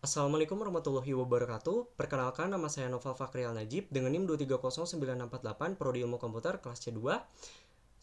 Assalamualaikum warahmatullahi wabarakatuh. Perkenalkan, nama saya Noval Fakrial Najib dengan NIM 2309648 Prodi Ilmu Komputer kelas C2.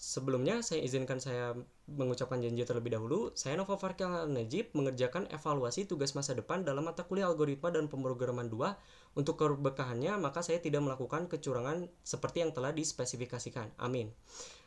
Sebelumnya, saya mengucapkan janji terlebih dahulu. Saya Noval Fakrial Najib mengerjakan evaluasi tugas masa depan dalam mata kuliah Algoritma dan Pemrograman 2. Untuk keberkahannya, maka saya tidak melakukan kecurangan seperti yang telah dispesifikasikan. Amin.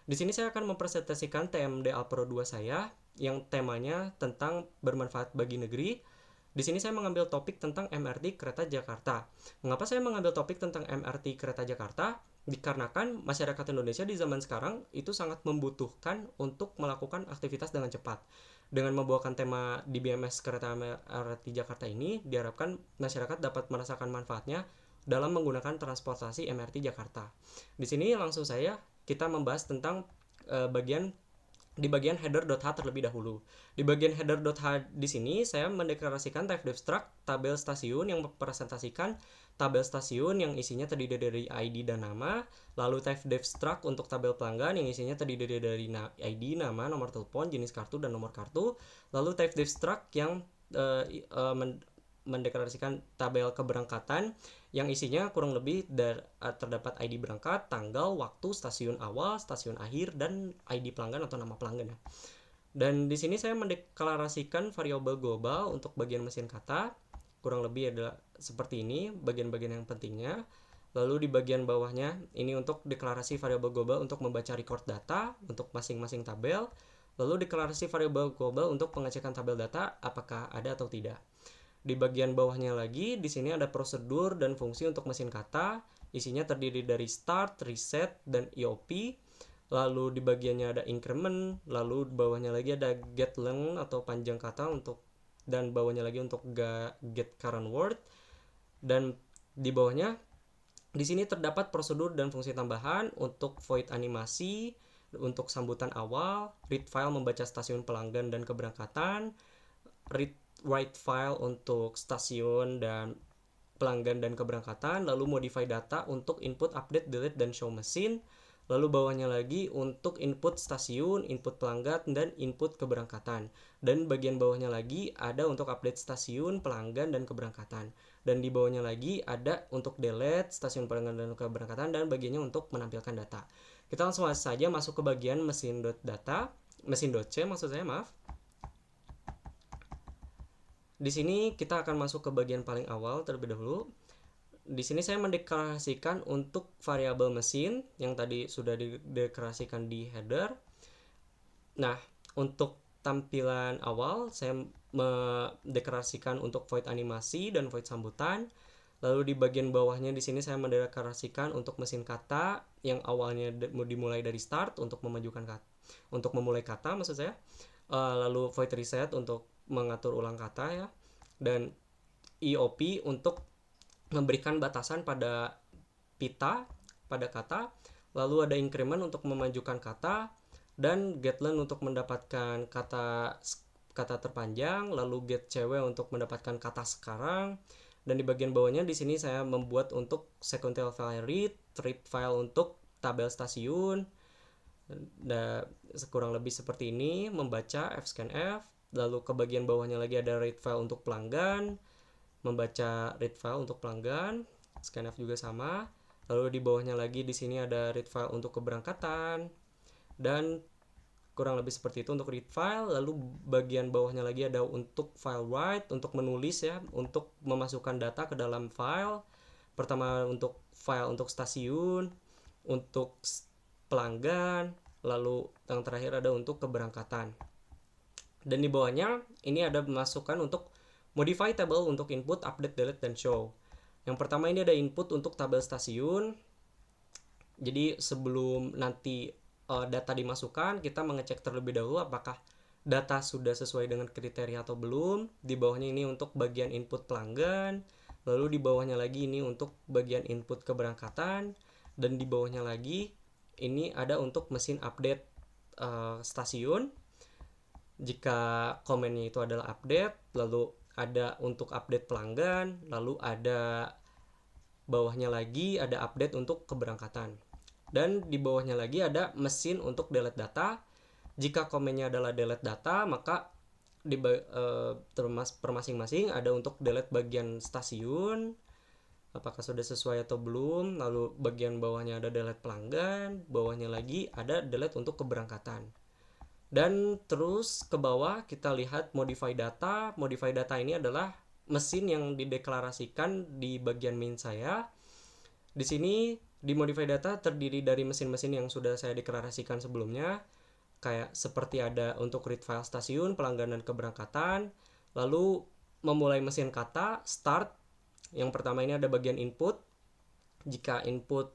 Di sini saya akan mempresentasikan TMD Alpro 2 saya yang temanya tentang bermanfaat bagi negeri. Di sini saya mengambil topik tentang MRT Kereta Jakarta. Mengapa saya mengambil topik tentang MRT Kereta Jakarta? Dikarenakan masyarakat Indonesia di zaman sekarang itu sangat membutuhkan untuk melakukan aktivitas dengan cepat. Dengan membawakan tema di BMS Kereta MRT Jakarta ini, diharapkan masyarakat dapat merasakan manfaatnya dalam menggunakan transportasi MRT Jakarta. Di sini langsung kita membahas tentang bagian di bagian header.h terlebih dahulu. Di bagian header.h di sini saya mendeklarasikan type struct tabel stasiun yang mempresentasikan tabel stasiun yang isinya terdiri dari ID dan nama, lalu type struct untuk tabel pelanggan yang isinya terdiri dari ID, nama, nomor telepon, jenis kartu dan nomor kartu, lalu type struct yang mendeklarasikan tabel keberangkatan yang isinya kurang lebih terdapat ID berangkat, tanggal, waktu, stasiun awal, stasiun akhir, dan ID pelanggan atau nama pelanggan ya. Dan di sini saya mendeklarasikan variabel global untuk bagian mesin kata. Kurang lebih adalah seperti ini bagian-bagian yang pentingnya. Lalu di bagian bawahnya ini untuk deklarasi variabel global untuk membaca record data untuk masing-masing tabel. Lalu deklarasi variabel global untuk pengecekan tabel data apakah ada atau tidak. Di bagian bawahnya lagi, di sini ada prosedur dan fungsi untuk mesin kata. Isinya terdiri dari start, reset, dan EOP. Lalu di bagiannya ada increment, lalu di bawahnya lagi ada get length atau panjang kata dan bawahnya lagi untuk get current word. Dan di bawahnya di sini terdapat prosedur dan fungsi tambahan untuk void animasi, untuk sambutan awal, read file membaca stasiun pelanggan dan keberangkatan, write file untuk stasiun dan pelanggan dan keberangkatan, lalu modify data untuk input, update, delete, dan show mesin. Lalu bawahnya lagi untuk input stasiun, input pelanggan, dan input keberangkatan. Dan bagian bawahnya lagi ada untuk update stasiun, pelanggan, dan keberangkatan. Dan di bawahnya lagi ada untuk delete stasiun pelanggan dan keberangkatan, dan bagiannya untuk menampilkan data. Kita langsung saja masuk ke bagian mesin.data, mesin.c maksud saya, maaf. Di sini kita akan masuk ke bagian paling awal terlebih dahulu. Di sini saya mendeklarasikan untuk variabel mesin yang tadi sudah dideklarasikan di header. Nah, untuk tampilan awal saya mendeklarasikan untuk void animasi dan void sambutan. Lalu di bagian bawahnya di sini saya mendeklarasikan untuk mesin kata yang awalnya dimulai dari start untuk memajukan kata, untuk memulai kata maksud saya. Lalu void reset untuk mengatur ulang kata ya, dan EOP untuk memberikan batasan pada pita pada kata. Lalu ada increment untuk memajukan kata, dan getLength untuk mendapatkan kata terpanjang, lalu getCW untuk mendapatkan kata sekarang. Dan di bagian bawahnya di sini saya membuat untuk sequential file read file untuk tabel stasiun. Kurang lebih seperti ini, membaca fscanf. Lalu ke bagian bawahnya lagi ada read file untuk pelanggan, membaca read file untuk pelanggan, scanf juga sama. Lalu di bawahnya lagi di sini ada read file untuk keberangkatan, dan kurang lebih seperti itu untuk read file. Lalu bagian bawahnya lagi ada untuk file write untuk menulis ya, untuk memasukkan data ke dalam file. Pertama untuk file untuk stasiun, untuk pelanggan, lalu yang terakhir ada untuk keberangkatan. Dan di bawahnya ini ada masukan untuk modify table untuk input, update, delete, dan show. Yang pertama ini ada input untuk tabel stasiun. Jadi sebelum nanti data dimasukkan, kita mengecek terlebih dahulu apakah data sudah sesuai dengan kriteria atau belum. Di bawahnya ini untuk bagian input pelanggan. Lalu di bawahnya lagi ini untuk bagian input keberangkatan. Dan di bawahnya lagi ini ada untuk mesin update stasiun. Jika komennya itu adalah update, lalu ada untuk update pelanggan, lalu ada bawahnya lagi ada update untuk keberangkatan. Dan di bawahnya lagi ada mesin untuk delete data. Jika komennya adalah delete data, maka per masing-masing ada untuk delete bagian stasiun apakah sudah sesuai atau belum, lalu bagian bawahnya ada delete pelanggan, bawahnya lagi ada delete untuk keberangkatan. Dan terus ke bawah kita lihat modify data. Modify data ini adalah mesin yang dideklarasikan di bagian main saya. Di sini di modify data terdiri dari mesin-mesin yang sudah saya deklarasikan sebelumnya, kayak seperti ada untuk read file stasiun, pelanggan dan keberangkatan, lalu memulai mesin kata, start. Yang pertama ini ada bagian input. Jika input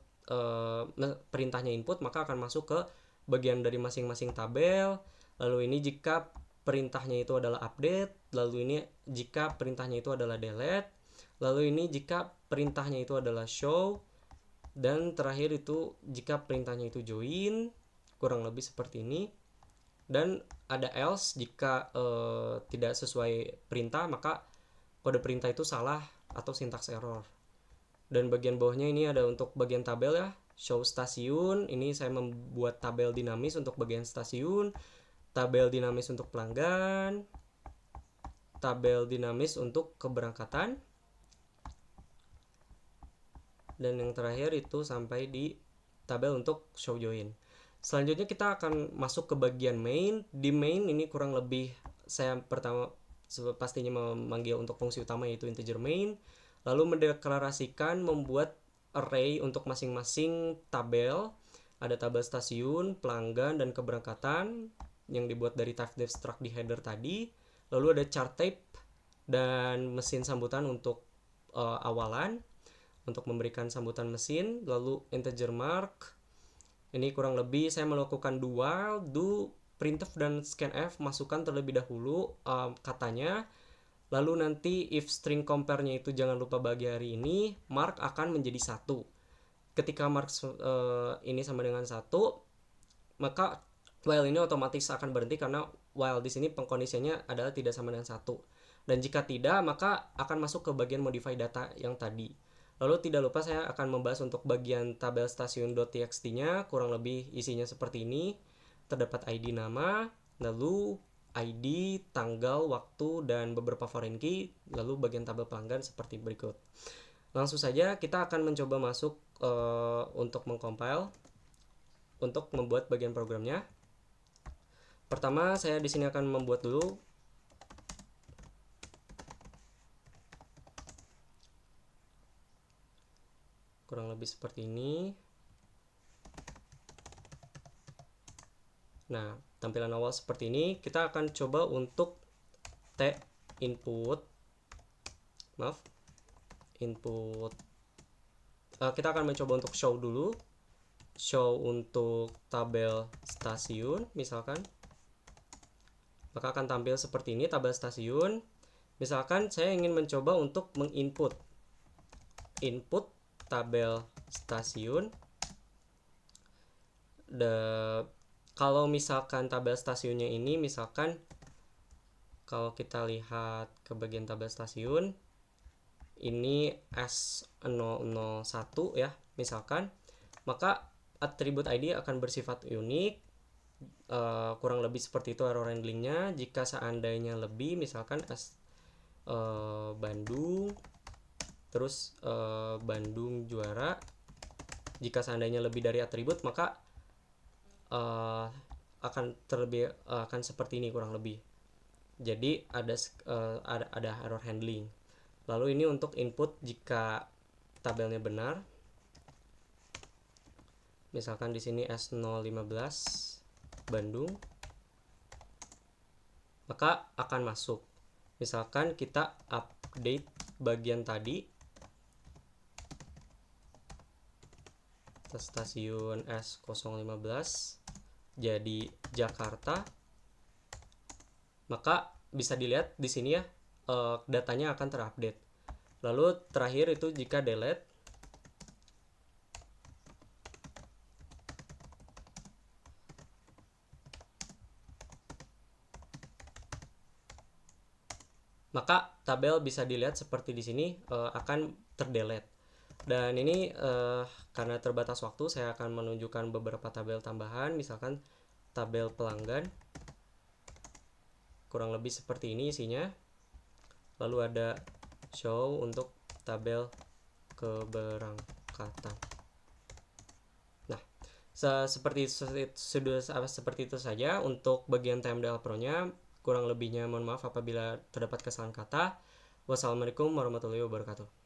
perintahnya input, maka akan masuk ke bagian dari masing-masing tabel. Lalu ini jika perintahnya itu adalah update, lalu ini jika perintahnya itu adalah delete, lalu ini jika perintahnya itu adalah show, dan terakhir itu jika perintahnya itu join, kurang lebih seperti ini. Dan ada else jika tidak sesuai perintah, maka kode perintah itu salah atau syntax error. Dan bagian bawahnya ini ada untuk bagian tabel ya, show stasiun. Ini saya membuat tabel dinamis untuk bagian stasiun, tabel dinamis untuk pelanggan, tabel dinamis untuk keberangkatan, dan yang terakhir itu sampai di tabel untuk show join. Selanjutnya kita akan masuk ke bagian main. Di main ini kurang lebih saya pertama pastinya memanggil untuk fungsi utama yaitu integer main, lalu mendeklarasikan membuat array untuk masing-masing tabel. Ada tabel stasiun, pelanggan, dan keberangkatan yang dibuat dari type def struct di header tadi. Lalu ada chart type dan mesin sambutan untuk awalan untuk memberikan sambutan mesin. Lalu integer mark. Ini kurang lebih saya melakukan while, do, printf dan scanf, masukkan terlebih dahulu katanya. Lalu nanti if string compare-nya itu jangan lupa bagi hari ini, mark akan menjadi 1. Ketika mark ini sama dengan 1, maka while ini otomatis akan berhenti karena while di sini pengkondisinya adalah tidak sama dengan 1. Dan jika tidak, maka akan masuk ke bagian modify data yang tadi. Lalu tidak lupa saya akan membahas untuk bagian tabel stasiun.txt-nya, kurang lebih isinya seperti ini. Terdapat ID nama, lalu ID, tanggal, waktu, dan beberapa foreign key, lalu bagian tabel pelanggan seperti berikut. Langsung saja kita akan mencoba masuk untuk mengcompile untuk membuat bagian programnya. Pertama saya di sini akan membuat dulu kurang lebih seperti ini. Nah, tampilan awal seperti ini. Kita akan coba untuk t input. Kita akan mencoba untuk show dulu. Show untuk tabel stasiun misalkan. Maka akan tampil seperti ini tabel stasiun. Misalkan saya ingin mencoba untuk menginput input tabel stasiun. Kalau misalkan tabel stasiunnya ini, misalkan kalau kita lihat ke bagian tabel stasiun, ini S001 ya misalkan, maka atribut ID akan bersifat unik. Kurang lebih seperti itu error handlingnya. Jika seandainya lebih, misalkan Bandung, terus Bandung juara. Jika seandainya lebih dari atribut, maka akan seperti ini kurang lebih. Jadi ada error handling. Lalu ini untuk input jika tabelnya benar. Misalkan di sini S015 Bandung, maka akan masuk. Misalkan kita update bagian tadi, stasiun S015 jadi Jakarta, maka bisa dilihat di sini ya, datanya akan terupdate. Lalu terakhir itu jika delete, maka tabel bisa dilihat seperti di sini akan terdelete. Dan ini karena terbatas waktu, saya akan menunjukkan beberapa tabel tambahan, misalkan tabel pelanggan. kurang lebih seperti ini isinya. Lalu ada show untuk tabel keberangkatan. Nah, seperti itu saja untuk bagian TMDL Pro-nya. Kurang lebihnya mohon maaf apabila terdapat kesalahan kata. Wassalamualaikum warahmatullahi wabarakatuh.